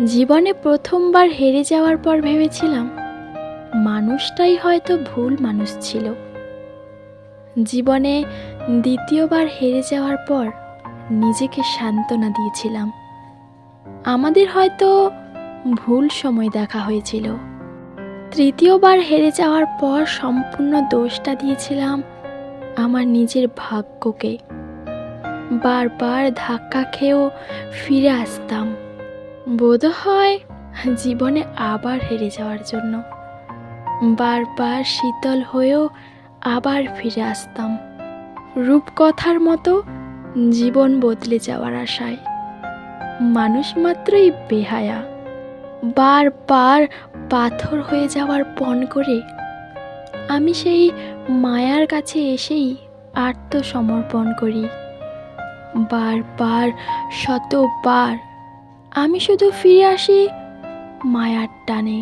জীবনে প্রথমবার হেরে যাওয়ার পর ভেবেছিলাম মানুষটাই হয়তো ভুল মানুষ ছিল। জীবনে দ্বিতীয়বার হেরে যাওয়ার পর নিজেকে সান্ত্বনা দিয়েছিলাম, আমাদের হয়তো ভুল সময় দেখা হয়েছিল। তৃতীয়বার হেরে যাওয়ার পর সম্পূর্ণ দোষটা দিয়েছিলাম আমার নিজের ভাগ্যকে। বারবার ধাক্কা খেয়েও ফিরে আসতাম, বোধহয় জীবনে আবার হেরে যাওয়ার জন্য। বারবার শীতল হয়েও আবার ফিরে আসতাম, রূপকথার মতো জীবন বদলে যাওয়ার আশায়। মানুষ মাত্রই বেহায়া, বারবার পাথর হয়ে যাওয়ার পণ করে আমি সেই মায়ার কাছে এসেই আত্মসমর্পণ করি। বারবার শতবার আমি শুধু ফিরে আসি মায়ার টানে।